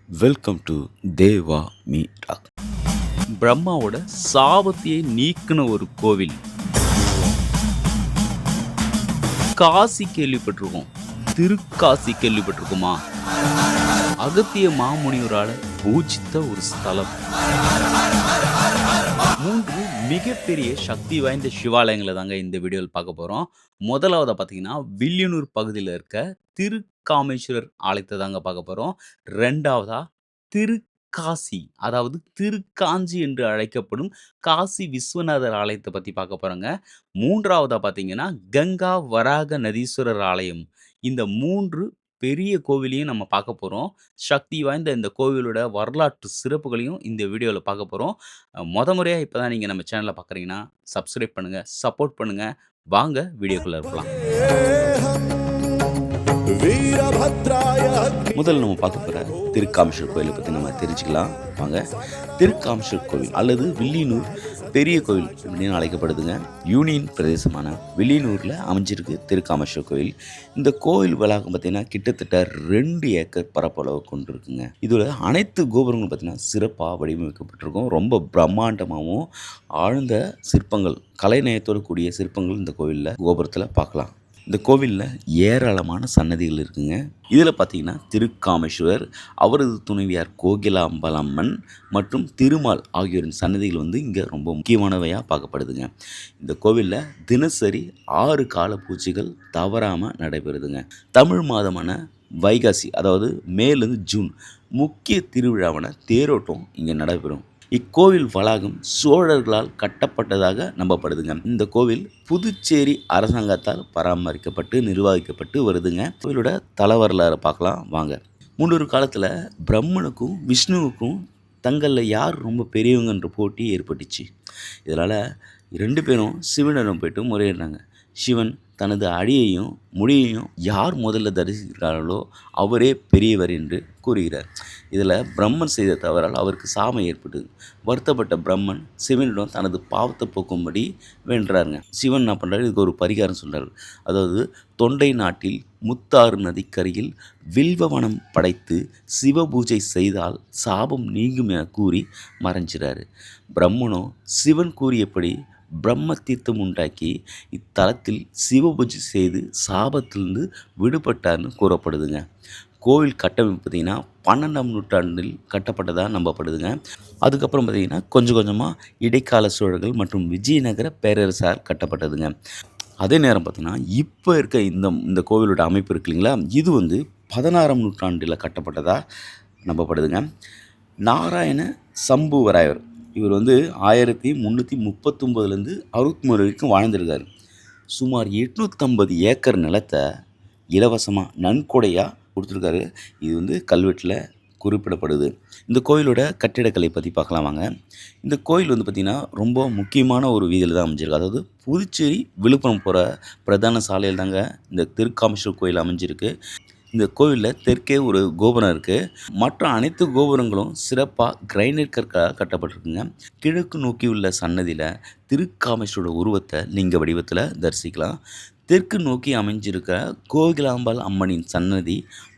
Welcome to Deva me talk. பிரம்மாவோட சாபத்தையே நீக்கின ஒரு கோவில். காசி கேள்விப்பட்டிருக்கோம், திருக்காசி கேள்விப்பட்டிருக்குமா? அகத்திய மாமுனிவரால பூஜித்த ஒரு ஸ்தலம். 3 மிகப்பெரிய சக்தி வாய்ந்த சிவாலயங்களை தாங்க இந்த வீடியோவில் பார்க்க போகிறோம். முதலாவதாக பார்த்தீங்கன்னா வில்லியனூர் பகுதியில் இருக்க திருக்காமேஸ்வரர் ஆலயத்தை தாங்க பார்க்க போகிறோம். ரெண்டாவதா திருக்காசி, அதாவது திருக்காஞ்சி என்று அழைக்கப்படும் காசி விஸ்வநாதர் ஆலயத்தை பற்றி பார்க்க போகிறோங்க. மூன்றாவதாக பார்த்தீங்கன்னா கங்கா வராக நதீஸ்வரர் ஆலயம். இந்த 3 பெரிய கோவிலையும் நம்ம பார்க்க போகிறோம். சக்தி வாய்ந்த இந்த கோவிலோட வரலாற்று சிறப்புகளையும் இந்த வீடியோவில் பார்க்க போகிறோம். முறையாக இப்போ தான் நீங்கள் நம்ம சேனலை பார்க்குறீங்கன்னா சப்ஸ்கிரைப் பண்ணுங்கள், சப்போர்ட் பண்ணுங்கள். வாங்க வீடியோக்குள்ளே இருக்கலாம். முதல்ல நம்ம பார்க்க போகிற திருக்காமேஸ்வர் கோயிலை பற்றி நம்ம தெரிஞ்சுக்கலாம். வாங்க. திருக்காமேஸ்வர் கோவில் அல்லது வில்லியனூர் பெரிய கோவில் அப்படின்னு அழைக்கப்படுதுங்க. யூனியன் பிரதேசமான வில்லியனூரில் அமைஞ்சிருக்கு திருக்காமேஸ்வர் கோவில். இந்த கோவில் வளாகம் பார்த்தீங்கன்னா கிட்டத்தட்ட 2 ஏக்கர் பரப்பளவு கொண்டிருக்குங்க. இதோட அனைத்து கோபுரங்களும் பார்த்தீங்கன்னா சிறப்பாக வடிவமைக்கப்பட்டிருக்கும். ரொம்ப பிரம்மாண்டமாகவும் ஆழ்ந்த சிற்பங்கள், கலைநயத்தோடு கூடிய சிற்பங்கள் இந்த கோவிலில் கோபுரத்தில் பார்க்கலாம். இந்த கோவிலில் ஏராளமான சன்னதிகள் இருக்குங்க. இதில் பார்த்தீங்கன்னா திருக்காமேஸ்வரர், அவரது துணைவியார் கோகிலாம்பலம்மன் மற்றும் திருமால் ஆகியோரின் சன்னதிகள் இங்கே ரொம்ப முக்கியமானவையாக பார்க்கப்படுதுங்க. இந்த கோவிலில் தினசரி 6 கால பூஜைகள் தவறாமல் நடைபெறுதுங்க. தமிழ் மாதமான வைகாசி, அதாவது மேலேருந்து ஜூன் முக்கிய திருவிழாவான தேரோட்டம் இங்கே நடைபெறும். இக்கோவில் வளாகம் சோழர்களால் கட்டப்பட்டதாக நம்பப்படுதுங்க. இந்த கோவில் புதுச்சேரி அரசாங்கத்தால் பராமரிக்கப்பட்டு நிர்வகிக்கப்பட்டு வருதுங்க. கோவிலோட தல வரலாறு பார்க்கலாம் வாங்க. முன்னொரு காலத்தில் பிரம்மனுக்கும் விஷ்ணுவுக்கும் தங்களில் யார் ரொம்ப பெரியவங்கன்ற போட்டி ஏற்பட்டுச்சு. இதனால் 2 பேரும் சிவனிடம் போயிட்டு முறையிடுறாங்க. சிவன் தனது அடியையும் முடியையும் யார் முதல்ல தரிசிக்கிறார்களோ அவரே பெரியவர் என்று கூறுகிறார். இதில் பிரம்மன் செய்த தவறால் அவருக்கு சாபம் ஏற்பட்டது. வருத்தப்பட்ட பிரம்மன் சிவனிடம் தனது பாவத்தை போக்கும்படி வேண்டுறாருங்க. சிவன் என்ன பண்ணுறாரு, இதுக்கு ஒரு பரிகாரம் சொல்கிறார். அதாவது தொண்டை நாட்டில் முத்தாறு நதிக்கரையில் வில்வவனம் படைத்து சிவ பூஜை செய்தால் சாபம் நீங்கும் என கூறி மறைஞ்சிறாரு. பிரம்மனோ சிவன் கூறியபடி பிரம்ம தீர்த்தம் உண்டாக்கி இத்தலத்தில் சிவபூஜை செய்து சாபத்திலிருந்து விடுபட்டார்னு கூறப்படுதுங்க. கோவில் கட்டமைப்பு பார்த்திங்கன்னா 12ஆம் நூற்றாண்டில் கட்டப்பட்டதாக நம்பப்படுதுங்க. அதுக்கப்புறம் பார்த்திங்கன்னா கொஞ்சம் கொஞ்சமாக இடைக்கால சோழர்கள் மற்றும் விஜயநகர பேரரசால் கட்டப்பட்டதுங்க. அதே நேரம் பார்த்திங்கன்னா இப்போ இருக்க இந்த கோவிலோட அமைப்பு இருக்கு இல்லைங்களா, இது 16ஆம் நூற்றாண்டில் கட்டப்பட்டதாக நம்பப்படுதுங்க. நாராயண சம்புவராயர் இவர் 1339லேருந்து 63 வரைக்கும் வாழ்ந்திருக்கார். சுமார் 850 ஏக்கர் நிலத்தை இலவசமாக நன்கொடையாக கொடுத்துருக்காரு. இது கல்வெட்டில் குறிப்பிடப்படுது. இந்த கோயிலோட கட்டிடக்கலை பற்றி பார்க்கலாம் வாங்க. இந்த கோயில் பார்த்திங்கன்னா ரொம்ப முக்கியமான ஒரு வீதியில் தான் அமைஞ்சிருக்கு. அதாவது புதுச்சேரி விழுப்புரம் போகிற பிரதான சாலையில் தாங்க இந்த திருக்காமேஸ்வர் கோயில் அமைஞ்சிருக்கு. இந்த கோவிலில் தெற்கே ஒரு கோபுரம் இருக்குது. மற்ற அனைத்து கோபுரங்களும் சிறப்பாக கிரைனைட் கற்களால் கட்டப்பட்டிருக்குங்க. கிழக்கு நோக்கி உள்ள சன்னதியில் திருக்காமேஸ்வரோட உருவத்தை லிங்க வடிவத்தில் தரிசிக்கலாம். தெற்கு நோக்கி அமைஞ்சிருக்க கோகிலாம்பாள் அம்மனின் சன்னதி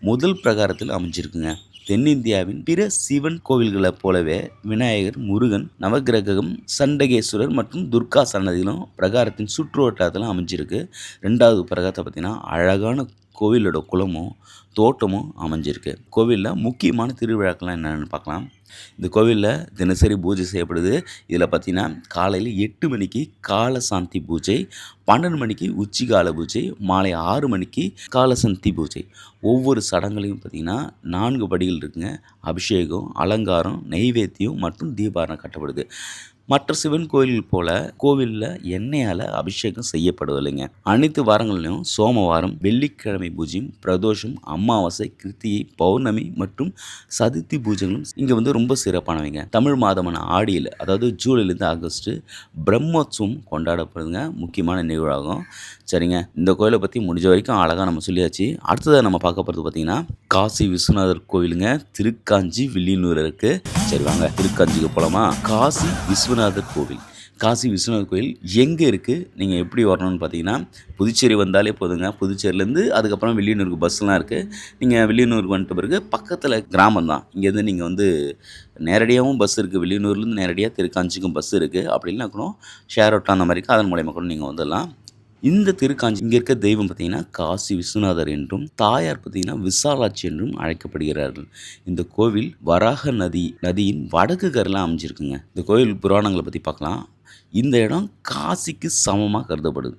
முதல் பிரகாரத்தில் அமைஞ்சிருக்குங்க. தென்னிந்தியாவின் பிற சிவன் கோவில்களைப் போலவே விநாயகர், முருகன், நவகிரகம், சண்டகேஸ்வரர் மற்றும் துர்கா சன்னதிகளும் பிரகாரத்தின் சுற்றுவட்டாரத்தில் அமைஞ்சிருக்கு. 2வது பிரகாரத்தை பார்த்திங்கன்னா அழகான கோவிலோட குளமும் தோட்டமும் அமைஞ்சிருக்கு. கோவிலில் முக்கியமான திருவிழாக்கள்லாம் என்னென்னு பார்க்கலாம். இந்த கோவிலில் தினசரி பூஜை செய்யப்படுது. இதில் பார்த்திங்கன்னா காலையில் 8 மணிக்கு காலசாந்தி பூஜை, 12 மணிக்கு உச்சிகால பூஜை, மாலை 6 மணிக்கு காலசந்தி பூஜை. ஒவ்வொரு சடங்குலையும் பார்த்திங்கன்னா 4 படிகள் இருக்குங்க. அபிஷேகம், அலங்காரம், நெய்வேத்தியம் மற்றும் தீபாரணம் கட்டப்படுது. மற்ற சிவன் கோயில்கள் போல கோவிலில் எண்ணெயால் அபிஷேகம் செய்யப்படுவதில்லைங்க. அனைத்து வாரங்களிலும் சோமவாரம், வெள்ளிக்கிழமை பூஜையும், பிரதோஷம், அமாவாசை, கிருத்திகை, பௌர்ணமி மற்றும் சதுர்த்தி பூஜைகளும் இங்கே ரொம்ப சிறப்பானவைங்க. தமிழ் மாதமான ஆடியில், அதாவது ஜூலைலேருந்து ஆகஸ்ட்டு பிரம்மோத்சவம் கொண்டாடப்படுதுங்க. முக்கியமான நிகழ்வாகும். சரிங்க, இந்த கோயிலை பற்றி முடிஞ்ச வரைக்கும் அழகாக நம்ம சொல்லியாச்சு. அடுத்ததாக நம்ம பார்க்க போகிறது பார்த்திங்கன்னா காசி விஸ்வநாதர் கோவிலுங்க. திருக்காஞ்சி வில்லியனூர் இருக்குது. சரி வாங்க திருக்காஞ்சிக்கு போகலாமா. காசி விஸ்வநாதர் கோவில் காசி விஸ்வநாதர் கோயில் எங்கே இருக்குது, நீங்கள் எப்படி வரணும்னு பார்த்தீங்கன்னா, புதுச்சேரி வந்தாலே போதுங்க. புதுச்சேரியிலேருந்து அதுக்கப்புறம் வில்லியனூருக்கு பஸ்லாம் இருக்குது. நீங்கள் வில்லியனூருக்கு வந்துட்ட பிறகு பக்கத்தில் கிராமம் தான். இங்கேருந்து நீங்கள் வந்து நேரடியாகவும் பஸ் இருக்குது. வில்லியனூர்லேருந்து நேரடியாக திருக்காஞ்சிக்கும் பஸ் இருக்குது. அப்படி இல்லைனா கூட ஷேர் ஆட்டோ அந்த மாதிரி அதன் மூலயமா கூட நீங்கள் வந்துடலாம். இந்த திருக்காஞ்சி இங்கே இருக்க தெய்வம் பார்த்திங்கன்னா காசி விஸ்வநாதர் என்றும், தாயார் பார்த்திங்கன்னா விசாலாட்சி என்றும் அழைக்கப்படுகிறார்கள். இந்த கோவில் வராக நதியின் வடக்கு கரையில் அமைஞ்சிருக்குங்க. இந்த கோவில் புராணங்களை பற்றி பார்க்கலாம். இந்த இடம் காசிக்கு சமமாக கருதப்படுது.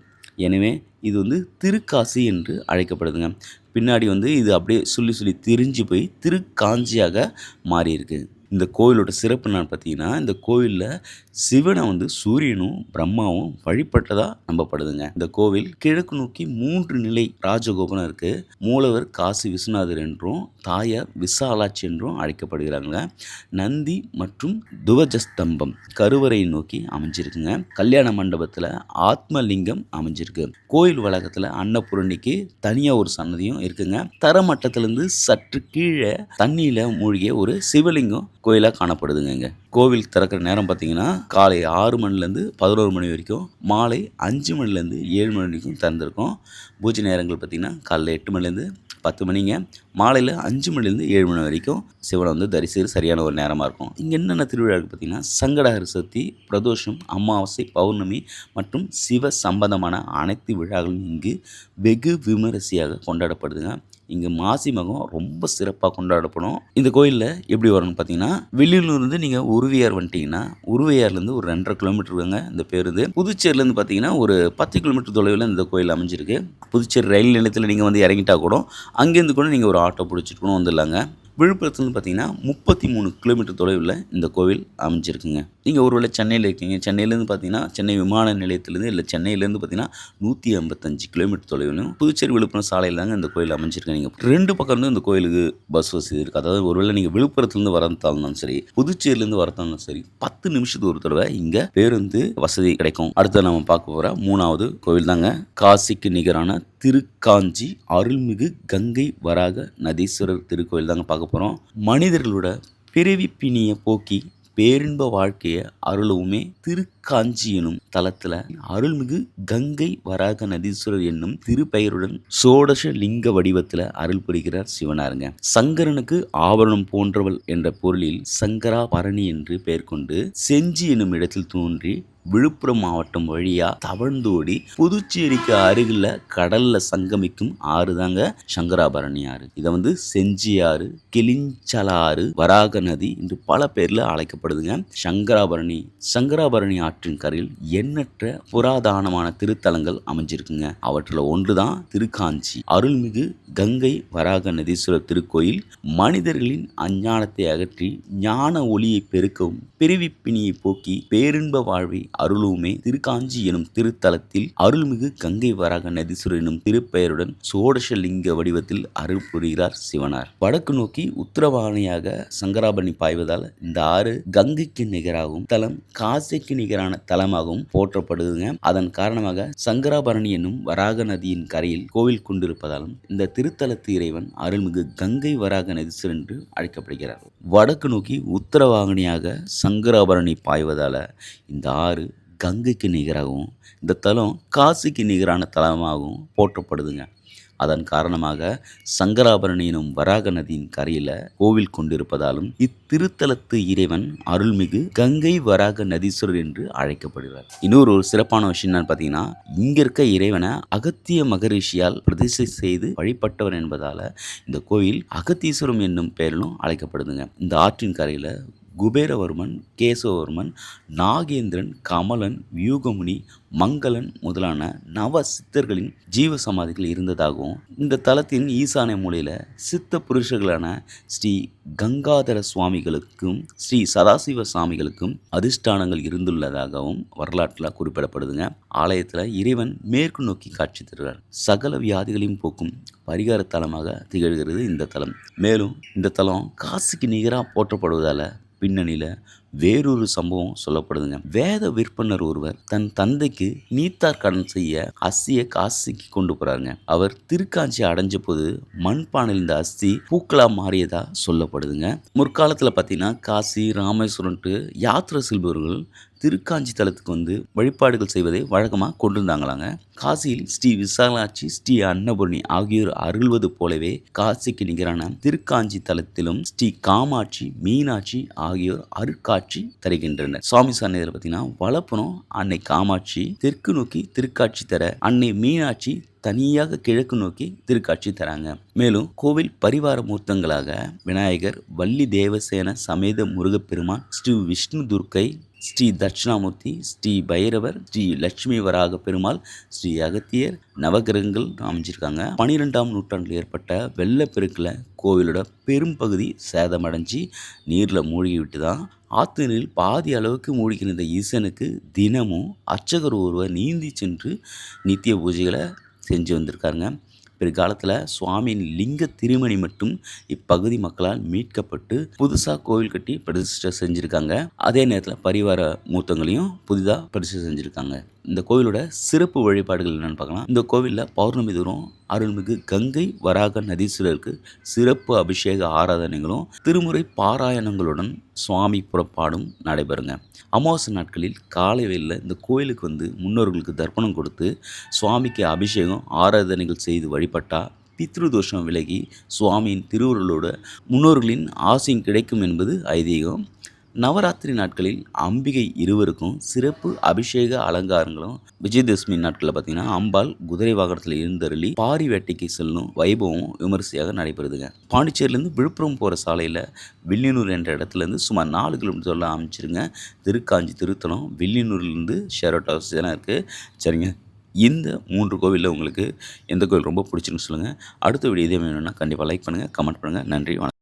எனவே இது வந்து திருக்காசி என்று அழைக்கப்படுதுங்க. பின்னாடி வந்து இது அப்படியே சொல்லி திரிஞ்சு போய் திருக்காஞ்சியாக மாறியிருக்கு. இந்த கோவிலோட சிறப்பு என்னன்னு பார்த்தீங்கன்னா, இந்த கோவிலில் சிவனை வந்து சூரியனும் பிரம்மாவும் வழிபட்டதாக நம்பப்படுதுங்க. இந்த கோவில் கிழக்கு நோக்கி 3 நிலை ராஜகோபுரம் இருக்குது. மூலவர் காசி விஸ்வநாதர் என்றும், தாயார் விசாலாட்சி என்றும் அழைக்கப்படுகிறாங்க. நந்தி மற்றும் துவஜஸ்தம்பம் கருவறையை நோக்கி அமைஞ்சிருக்குங்க. கல்யாண மண்டபத்தில் ஆத்மலிங்கம் அமைஞ்சிருக்கு. கோயில் வளாகத்தில் அன்னபூரணிக்கு தனியாக ஒரு சன்னதியும் இருக்குங்க. தரமட்டத்திலேருந்து சற்று கீழே தண்ணியில் மூழ்கிய ஒரு சிவலிங்கம் கோயிலாக காணப்படுதுங்க. இங்கே கோவில் திறக்கிற நேரம் பார்த்தீங்கன்னா காலை 6 மணிலேருந்து 11 மணி வரைக்கும், மாலை 5 மணிலேருந்து 7 மணி வரைக்கும் திறந்திருக்கும். பூஜை நேரங்கள் பார்த்திங்கன்னா காலைல 8 மணிலேருந்து 10 மணிங்க, மாலையில் 5 மணிலேருந்து 7 மணி வரைக்கும் சிவனை வந்து தரிசிக்கிற சரியான ஒரு நேரமாக இருக்கும். இங்கே என்னென்ன திருவிழாக்கள் பார்த்திங்கன்னா சங்கடஹர சதுர்த்தி, பிரதோஷம், அமாவாசை, பௌர்ணமி மற்றும் சிவ சம்பந்தமான அனைத்து விழாக்களும் இங்கு வெகு விமரிசையாக கொண்டாடப்படுதுங்க. இங்கே மாசி மகம் ரொம்ப சிறப்பாக கொண்டாடப்படும். இந்த கோயிலில் எப்படி வரும்னு பார்த்தீங்கன்னா, வில்லியனூர்லேருந்து நீங்கள் உருவையார் வந்துட்டிங்கன்னா, உருவையார்லேருந்து ஒரு 2.5 கிலோமீட்டர் இருக்குங்க இந்த பேருந்து. புதுச்சேரியிலேருந்து பார்த்தீங்கன்னா ஒரு 10 கிலோமீட்டர் தொலைவில் இந்த கோயில் அமைஞ்சிருக்கு. புதுச்சேரி ரயில் நிலையத்தில் நீங்கள் வந்து இறங்கிட்டா கூட அங்கேருந்து கூட நீங்கள் ஒரு ஆட்டோ பிடிச்சிட்டு கூட வந்துடலாங்க. விழுப்புரத்துலேருந்து பார்த்தீங்கன்னா 33 கிலோமீட்டர் தொலைவில் இந்த கோவில் அமைஞ்சிருக்குங்க. நீங்கள் ஒருவேளை சென்னையில் இருக்கீங்க, சென்னையிலேருந்து பார்த்தீங்கன்னா சென்னை விமான நிலையத்திலேருந்து இல்லை சென்னையிலேருந்து பார்த்தீங்கன்னா 155 கிலோமீட்டர் தொலைவிலும் புதுச்சேரி விழுப்புரம் சாலையில் தாங்க இந்த கோயில் அமைஞ்சிருக்கு. நீங்கள் 2 பக்கம் இருந்து இந்த கோயிலுக்கு பஸ் வசதி இருக்குது. அதாவது ஒருவேளை நீங்கள் விழுப்புரத்துலேருந்து வரந்தாலும் சரி, புதுச்சேரியிலேருந்து வரத்தாலும் சரி, 10 நிமிஷத்துக்கு ஒரு தடவை இங்கே பேருந்து வசதி கிடைக்கும். அடுத்து நம்ம பார்க்க போகிற 3வது கோவில் தாங்க காசிக்கு நிகரான திருக்காஞ்சி அருள்மிகு கங்கை வராக நதீஸ்வரர் திருக்கோயில் தாங்க பார்க்க போகிறோம். மனிதர்களோட பிறவி பிணியை போக்கி பேரின்ப வாழ்க்கையை அருளவுமே திருக்காஞ்சி எனும் தலத்தில் அருள்மிகு கங்கை வராக நதீஸ்வரர் என்னும் திருப்பெயருடன் சோடச லிங்க வடிவத்தில் அருள் புரிகிறார் சிவனாருங்க. சங்கரனுக்கு ஆபரணம் போன்றவள் என்ற பொருளில் சங்கரா பரணி என்று பெயர் கொண்டு செஞ்சி என்னும் இடத்தில் தோன்றி விழுப்புரம் மாவட்டம் வழியா தவழ்ந்தோடி புதுச்சேரிக்கு அருகில் கடல்ல சங்கமிக்கும் ஆறு தாங்க சங்கராபரணி ஆறு. இதை வந்து செஞ்சி ஆறு, கிளிஞ்சலாறு, வராக நதி என்று பல பேர்ல அழைக்கப்படுதுங்க. சங்கராபரணி ஆற்றின் கரையில் எண்ணற்ற புராதனமான திருத்தலங்கள் அமைஞ்சிருக்குங்க. அவற்றில் ஒன்றுதான் திருக்காஞ்சி அருள்மிகு கங்கை வராக நதீஸ்வரர் திருக்கோயில். மனிதர்களின் அஞ்ஞானத்தை அகற்றி ஞான ஒளியை பெருக்கவும் பிறவிப்பிணியை போக்கி பேரின்ப வாழ்வை அருளுமே திருக்காஞ்சி எனும் திருத்தலத்தில் அருள்மிகு கங்கை வராக நதீஸ்வரர் எனும் திருப்பெயருடன் சோடச லிங்க வடிவத்தில் அருள் புரிகிறார் சிவனார். வடக்கு நோக்கி உத்தரவாணியாக சங்கராபரணி பாய்வதால் இந்த ஆறு கங்கைக்கு நிகராகவும் தலம் காசிக்கு நிகரான தலமாகவும் போற்றப்படுதுங்க. அதன் காரணமாக சங்கராபரணி என்னும் வராக நதியின் கரையில் கோவில் கொண்டிருப்பதாலும் இந்த திருத்தலத்து இறைவன் அருள்மிகு கங்கை வராக நதீஸ்வரர் என்று அழைக்கப்படுகிறார். வடக்கு நோக்கி உத்தரவாகினியாக சங்கராபரணி பாய்வதால இந்த ஆறு கங்கைக்கு நிகராகவும் இந்த தலம் காசிக்கு நிகரான தலமாகவும் போற்றப்படுதுங்க. அதன் காரணமாக சங்கராபரணி எனும் வராக நதியின் கரையில் கோவில் கொண்டிருப்பதாலும் இத்திருத்தலத்து இறைவன் அருள்மிகு கங்கை வராக நதீஸ்வரர் என்று அழைக்கப்படுகிறார். இன்னொரு சிறப்பான விஷயம் என்னன்னு பார்த்தீங்கன்னா, இங்க இருக்க இறைவனை அகத்திய மகரிஷியால் பிரதிஷ்டை செய்து வழிபட்டவர் என்பதால இந்த கோயில் அகத்தீஸ்வரம் என்னும் பெயரிலும் அழைக்கப்படுதுங்க. இந்த ஆற்றின் கரையில் குபேரவர்மன், கேசவவர்மன், நாகேந்திரன், கமலன், வியூகமுனி, மங்களன் முதலான நவ சித்தர்களின் ஜீவ சமாதிகள் இருந்ததாகவும் இந்த தலத்தின் ஈசான மூலையில் சித்த புருஷர்களான ஸ்ரீ கங்காதர சுவாமிகளுக்கும் ஸ்ரீ சதாசிவ சுவாமிகளுக்கும் அதிஷ்டானங்கள் இருந்துள்ளதாகவும் வரலாற்றில் குறிப்பிடப்படுதுங்க. ஆலயத்தில் இறைவன் மேற்கு நோக்கி காட்சி தருகிறார். சகல வியாதிகளையும் போக்கும் பரிகார தலமாக திகழ்கிறது இந்த தலம். மேலும் இந்த தலம் காசிக்கு நிகராக போற்றப்படுவதால் பின்னணியில் வேறொரு சம்பவம் சொல்லப்படுதுங்க. வேத விற்பனர் ஒருவர் தன் தந்தைக்கு நீத்தார் கடன் செய்ய அஸ்தியை காசிக்கு கொண்டு போறாருங்க. அவர் திருக்காஞ்சி அடைஞ்ச போது மண்பானையில் இந்த அஸ்தி பூக்களா மாறியதா சொல்லப்படுதுங்க. முற்காலத்தில் பார்த்தீங்கன்னா காசி ராமேஸ்வரன்ட்டு யாத்திரை செல்பவர்கள் திருக்காஞ்சி தலத்துக்கு வந்து வழிபாடுகள் செய்வதை வழக்கமாக கொண்டிருந்தாங்களாங்க. காசியில் ஸ்ரீ விசாலாட்சி, ஸ்ரீ அன்னபூரணி ஆகியோர் அருள்வது போலவே காசிக்கு நிகரான திருக்காஞ்சி தலத்திலும் ஸ்ரீ காமாட்சி, மீனாட்சி ஆகியோர் அருட்காட்சி தருகின்றனர். சுவாமி சன்னதியில் பார்த்தீங்கன்னா வலப்புறம் அன்னை காமாட்சி தெற்கு நோக்கி திருக்காட்சி தர, அன்னை மீனாட்சி தனியாக கிழக்கு நோக்கி திருக்காட்சி தராங்க. மேலும் கோவில் பரிவார மூர்த்தங்களாக விநாயகர், வள்ளி தேவசேன சமேத முருகப்பெருமான், ஸ்ரீ விஷ்ணு துர்க்கை, ஸ்ரீ தட்சிணாமூர்த்தி, ஸ்ரீ பைரவர், ஸ்ரீ லட்சுமி வராக பெருமாள், ஸ்ரீ அகத்தியர், நவகிரகங்கள் அமைஞ்சிருக்காங்க. 12ஆம் நூற்றாண்டில் ஏற்பட்ட வெள்ளப்பெருக்கில் கோவிலோட பெரும்பகுதி சேதமடைஞ்சு நீரில் மூழ்கி விட்டு தான் ஆற்று நீரில் பாதி அளவுக்கு மூழ்கியிருந்த ஈசனுக்கு தினமும் அர்ச்சகர் ஒருவர் நீந்தி சென்று நித்திய பூஜைகளை செஞ்சு வந்திருக்காருங்க. பிற்காலத்தில் சுவாமியின் லிங்க திருமணி மட்டும் இப்பகுதி மக்களால் மீட்கப்பட்டு புதுசாக கோவில் கட்டி பிரதிஷ்டை செஞ்சுருக்காங்க. அதே நேரத்தில் பரிவார மூர்த்தங்களையும் புதிதாக பிரதிஷ்டை செஞ்சுருக்காங்க. இந்த கோவிலோட சிறப்பு வழிபாடுகள் என்னென்னு பார்க்கலாம். இந்த கோவிலில் பௌர்ணமி தோறும் அருள்மிகு கங்கை வராக நதீஸ்வரருக்கு சிறப்பு அபிஷேக ஆராதனைகளும் திருமுறை பாராயணங்களுடன் சுவாமி புறப்பாடும் நடைபெறுங்க. அமாவாசை நாட்களில் காலை வேளையில் இந்த கோயிலுக்கு வந்து முன்னோர்களுக்கு தர்ப்பணம் கொடுத்து சுவாமிக்கு அபிஷேகம் ஆராதனைகள் செய்து வழிபட்டால் பித்ருதோஷம் விலகி சுவாமியின் திருவுருளோட முன்னோர்களின் ஆசையும் கிடைக்கும் என்பது ஐதீகம். நவராத்திரி நாட்களில் அம்பிகை இருவருக்கும் சிறப்பு அபிஷேக அலங்காரங்களும், விஜயதசமி நாட்களில் பார்த்தீங்கன்னா அம்பாள் குதிரை வாகனத்தில் இருந்தருளி பாரி வேட்டைக்கு செல்லும் வைபவம் விமரிசையாக நடைபெறுதுங்க. பாண்டிச்சேரியிலேருந்து விழுப்புரம் போகிற சாலையில் வில்லியனூர் என்ற இடத்துலேருந்து சுமார் 4 கிலோமீட்டர் அமைச்சிருங்க. திருக்காஞ்சி திருத்தலம் வில்லியனூர்லேருந்து ஷேர் ஆட்டோ வசதியெல்லாம் இருக்குது. சரிங்க, இந்த 3 கோவிலில் உங்களுக்கு எந்த கோவில் ரொம்ப பிடிச்சிருன்னு சொல்லுங்கள். அடுத்த வீடியோ இதே வேணும்னா கண்டிப்பாக லைக் பண்ணுங்கள், கமெண்ட் பண்ணுங்கள். நன்றி, வணக்கம்.